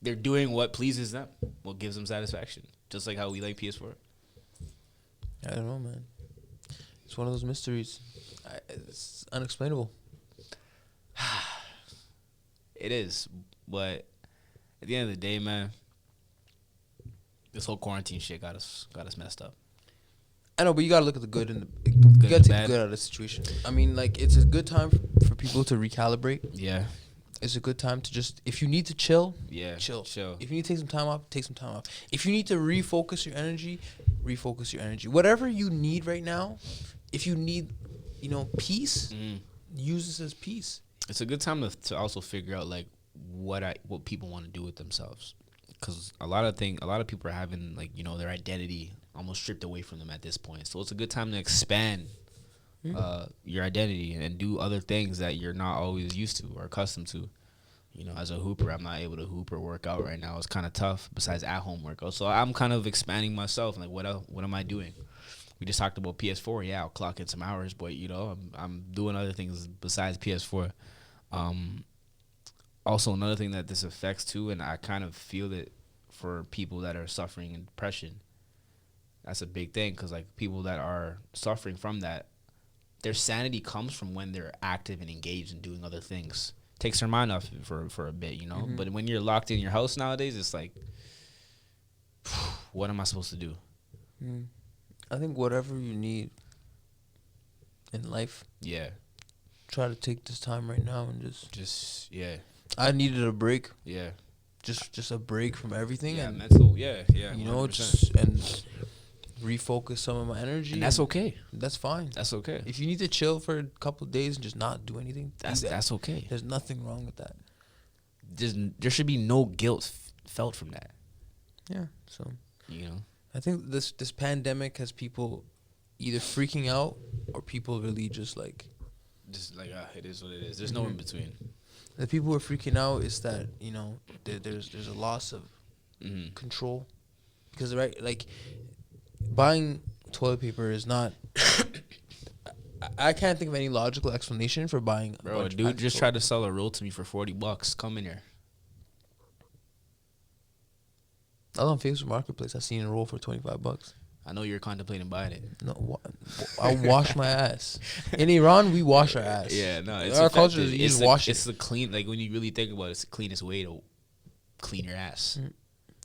They're doing what pleases them, what gives them satisfaction. Just like how we like PS4. I don't know, man. It's one of those mysteries. It's unexplainable. It is, but at the end of the day, man, this whole quarantine shit got us messed up. I know, but you gotta look at the good and you gotta take the good out of the situation. I mean, like, it's a good time for people to recalibrate. Yeah. It's a good time to just, if you need to chill, chill. If you need to take some time off, take some time off. If you need to refocus your energy, refocus your energy. Whatever you need right now, if you need, peace, use this as peace. It's a good time to also figure out like what people want to do with themselves, because a lot of people are having like their identity almost stripped away from them at this point. So it's a good time to expand your identity and do other things that you're not always used to or accustomed to. As a hooper, I'm not able to hoop or work out right now. It's kind of tough besides at-home workout. So I'm kind of expanding myself. Like, what am I doing? We just talked about PS4. Yeah, I'll clock in some hours, but I'm doing other things besides PS4. Also, another thing that this affects too, and I kind of feel it for people that are suffering in depression. That's a big thing, because like people that are suffering from that, their sanity comes from when they're active and engaged in doing other things. Takes their mind off for a bit, Mm-hmm. But when you're locked in your house nowadays, it's like, what am I supposed to do? I think whatever you need in life. Yeah. Try to take this time right now and just yeah. I needed a break. Yeah. Just a break from everything. Yeah, and mental. Yeah. Just and refocus some of my energy. And that's okay. That's fine. That's okay. If you need to chill for a couple of days and just not do anything, that's okay. There's nothing wrong with that. There should be no guilt felt from that. Yeah. So I think this pandemic has people either freaking out or people really just like it is what it is. There's no in between. The people who are freaking out is that there's a loss of control, because buying toilet paper is not. I can't think of any logical explanation for buying. Bro, a dude just tried to sell a roll to me for $40. Come in here. I was on Facebook Marketplace. I seen a roll for $25. I know you're contemplating buying it. No, I wash my ass. In Iran, we wash our ass. Yeah, no, it's our culture is you just wash it. It's the clean, like when you really think about it, it's the cleanest way to clean your ass.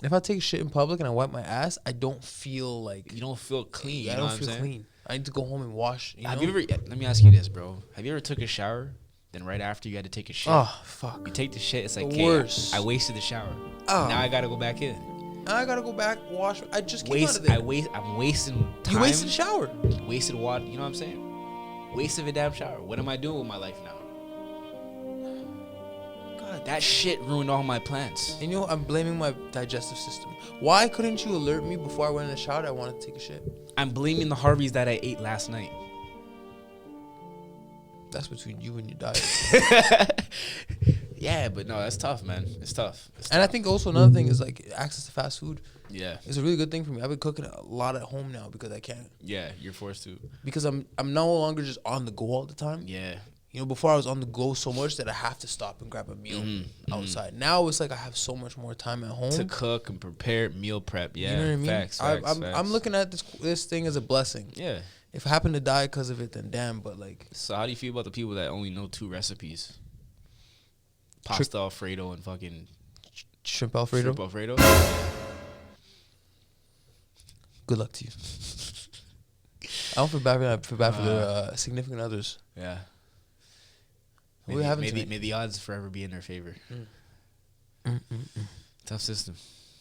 If I take shit in public and I wipe my ass, I don't feel like you don't feel clean. I don't feel clean. I need to go home and wash. Have you ever? Let me ask you this, bro. Have you ever took a shower, Then right after you had to take a shit. Oh fuck. You take the shit. It's like, The okay, worst. I wasted the shower. Oh. Now I gotta go back in. I gotta go back, wash. I just came out of there. I'm wasting time. You wasted the shower. Wasted water. You know what I'm saying? Wasted a damn shower. What am I doing with my life now? God, that shit ruined all my plans. And you know, I'm blaming my digestive system. Why couldn't you alert me before I went in the shower that I wanted to take a shit? I'm blaming the Harveys that I ate last night. That's between you and your diet. Yeah, but no, that's tough, man. It's tough. And I think also another thing is like access to fast food. Yeah. It's a really good thing for me. I've been cooking a lot at home now because I can. Yeah, you're forced to. Because I'm no longer just on the go all the time. Yeah. You know, before I was on the go so much that I have to stop and grab a meal outside. Now it's like I have so much more time at home to cook and prepare, meal prep. Yeah, you know what I mean? Facts. I'm looking at this thing as a blessing. Yeah. If I happen to die because of it, then damn. But like, so how do you feel about the people that only know 2 recipes? Pasta Alfredo and fucking shrimp Alfredo. Shrimp Alfredo. Good luck to you. I don't feel bad for that. Feel bad for their significant others. Yeah. What are we having maybe tonight? may the odds forever be in their favor. Tough system.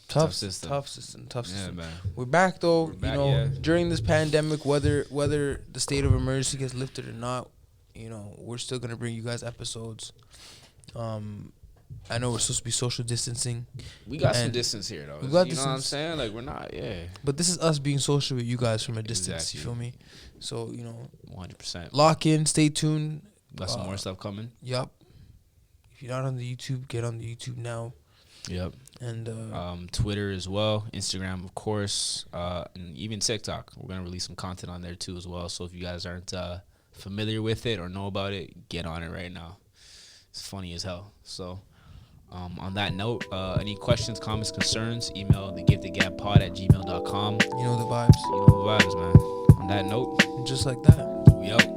Tough system. Yeah, man. We're back though. We're back, you know, yeah. during this pandemic, whether the state of emergency gets lifted or not, you know, we're still gonna bring you guys episodes. I know we're supposed to be social distancing. We got some distance here though. We got you know what I'm distance. saying? Like we're not, yeah. But this is us being social with you guys from a distance. Exactly. You feel me? So, you know, 100%. lock in, stay tuned. Got some more stuff coming. Yup. If you're not on the YouTube, get on the YouTube now. Yep. And Twitter as well, Instagram of course, and even TikTok. We're gonna release some content on there too as well. So if you guys aren't familiar with it or know about it, get on it right now. It's funny as hell. So on that note, any questions, comments, concerns, email thegiftedgappod@gmail.com. you know the vibes. You know the vibes, man. On that note, And just like that. we out.